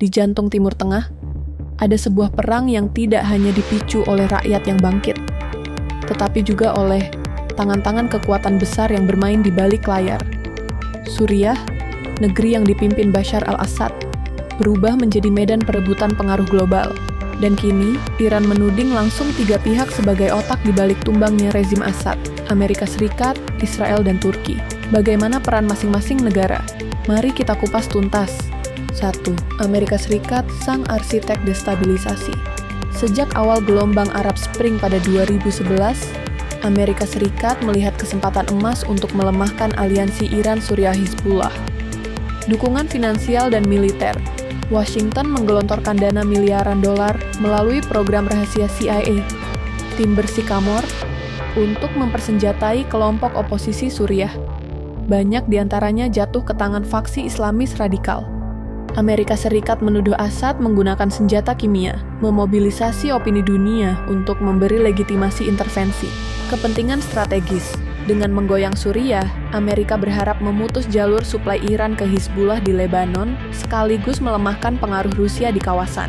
di jantung Timur Tengah, ada sebuah perang yang tidak hanya dipicu oleh rakyat yang bangkit, tetapi juga oleh tangan-tangan kekuatan besar yang bermain di balik layar. Suriah, negeri yang dipimpin Bashar al-Assad, berubah menjadi medan perebutan pengaruh global. Dan kini, Iran menuding langsung 3 pihak sebagai otak di balik tumbangnya rezim Assad, Amerika Serikat, Israel, dan Turki. Bagaimana peran masing-masing negara? Mari kita kupas tuntas. 1. Amerika Serikat, sang arsitek destabilisasi. Sejak awal gelombang Arab Spring pada 2011, Amerika Serikat melihat kesempatan emas untuk melemahkan aliansi Iran-Suriah-Hizbullah. Dukungan finansial dan militer. Washington menggelontorkan dana miliaran dolar melalui program rahasia CIA, tim bersih Kamor, untuk mempersenjatai kelompok oposisi Suriah. Banyak diantaranya jatuh ke tangan faksi Islamis radikal. Amerika Serikat menuduh Assad menggunakan senjata kimia, memobilisasi opini dunia untuk memberi legitimasi intervensi. Kepentingan strategis. Dengan menggoyang Suriah, Amerika berharap memutus jalur suplai Iran ke Hizbullah di Lebanon, sekaligus melemahkan pengaruh Rusia di kawasan.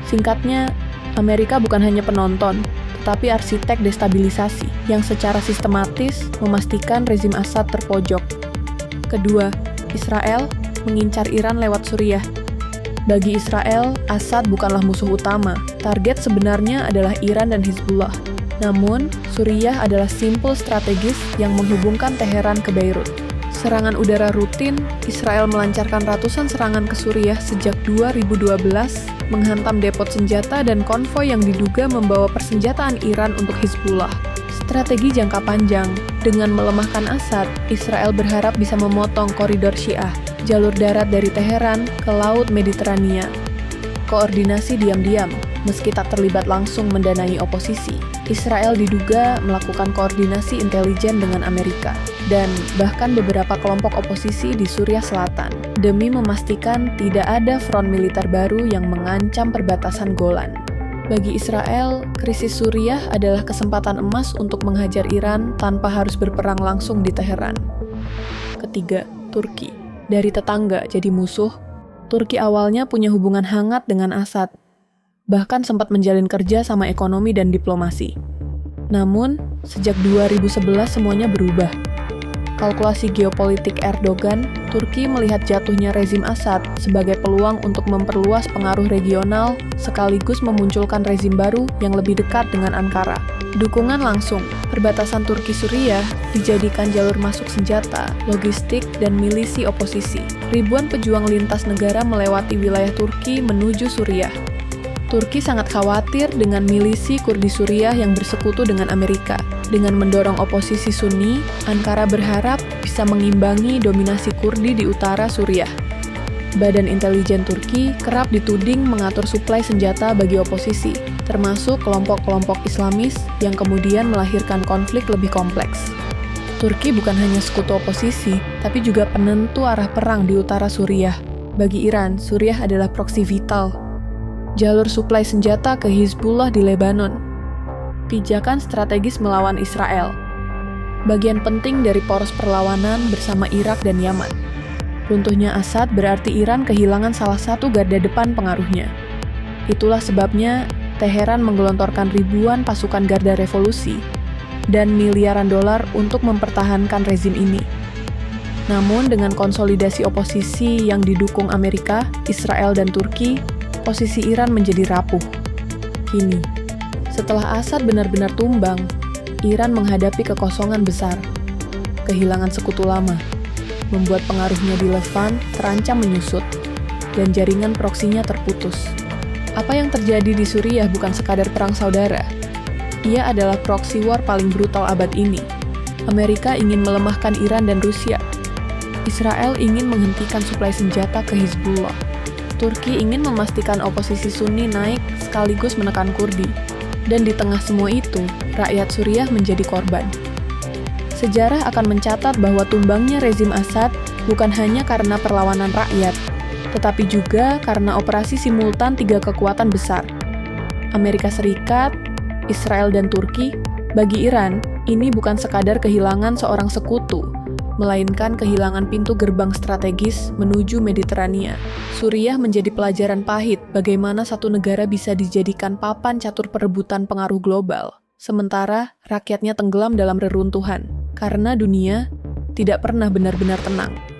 Singkatnya, Amerika bukan hanya penonton, tetapi arsitek destabilisasi yang secara sistematis memastikan rezim Assad terpojok. Kedua, Israel mengincar Iran lewat Suriah. Bagi Israel, Assad bukanlah musuh utama. Target sebenarnya adalah Iran dan Hizbullah. Namun, Suriah adalah simpul strategis yang menghubungkan Teheran ke Beirut. Serangan udara rutin, Israel melancarkan ratusan serangan ke Suriah sejak 2012, menghantam depot senjata dan konvoi yang diduga membawa persenjataan Iran untuk Hizbullah. Strategi jangka panjang, dengan melemahkan Assad, Israel berharap bisa memotong koridor Syiah, jalur darat dari Teheran ke Laut Mediterania. Koordinasi diam-diam, meski tak terlibat langsung mendanai oposisi. Israel diduga melakukan koordinasi intelijen dengan Amerika dan bahkan beberapa kelompok oposisi di Suriah Selatan demi memastikan tidak ada front militer baru yang mengancam perbatasan Golan. Bagi Israel, krisis Suriah adalah kesempatan emas untuk menghajar Iran tanpa harus berperang langsung di Teheran. Ketiga, Turki. Dari tetangga jadi musuh, Turki awalnya punya hubungan hangat dengan Assad, bahkan sempat menjalin kerja sama ekonomi dan diplomasi. Namun, sejak 2011 semuanya berubah. Kalkulasi geopolitik Erdogan, Turki melihat jatuhnya rezim Assad sebagai peluang untuk memperluas pengaruh regional sekaligus memunculkan rezim baru yang lebih dekat dengan Ankara. Dukungan langsung, perbatasan Turki-Suriah dijadikan jalur masuk senjata, logistik, dan milisi oposisi. Ribuan pejuang lintas negara melewati wilayah Turki menuju Suriah. Turki sangat khawatir dengan milisi Kurdi Suriah yang bersekutu dengan Amerika. Dengan mendorong oposisi Sunni, Ankara berharap bisa mengimbangi dominasi Kurdi di utara Suriah. Badan intelijen Turki kerap dituding mengatur suplai senjata bagi oposisi, termasuk kelompok-kelompok Islamis yang kemudian melahirkan konflik lebih kompleks. Turki bukan hanya sekutu oposisi, tapi juga penentu arah perang di utara Suriah. Bagi Iran, Suriah adalah proksi vital. Jalur suplai senjata ke Hizbullah di Lebanon. Pijakan strategis melawan Israel. Bagian penting dari poros perlawanan bersama Irak dan Yaman. Runtuhnya Assad berarti Iran kehilangan salah satu garda depan pengaruhnya. Itulah sebabnya Teheran menggelontorkan ribuan pasukan garda revolusi dan miliaran dolar untuk mempertahankan rezim ini. Namun dengan konsolidasi oposisi yang didukung Amerika, Israel, dan Turki, posisi Iran menjadi rapuh. Kini, setelah Assad benar-benar tumbang, Iran menghadapi kekosongan besar. Kehilangan sekutu lama, membuat pengaruhnya di Levant terancam menyusut, dan jaringan proksinya terputus. Apa yang terjadi di Suriah bukan sekadar perang saudara. Ia adalah proxy war paling brutal abad ini. Amerika ingin melemahkan Iran dan Rusia. Israel ingin menghentikan suplai senjata ke Hizbullah. Turki ingin memastikan oposisi Sunni naik sekaligus menekan Kurdi. Dan di tengah semua itu, rakyat Suriah menjadi korban. Sejarah akan mencatat bahwa tumbangnya rezim Assad bukan hanya karena perlawanan rakyat, tetapi juga karena operasi simultan 3 kekuatan besar. Amerika Serikat, Israel, dan Turki. Bagi Iran, ini bukan sekadar kehilangan seorang sekutu, melainkan kehilangan pintu gerbang strategis menuju Mediterania. Suriah menjadi pelajaran pahit bagaimana satu negara bisa dijadikan papan catur perebutan pengaruh global, sementara rakyatnya tenggelam dalam reruntuhan, karena dunia tidak pernah benar-benar tenang.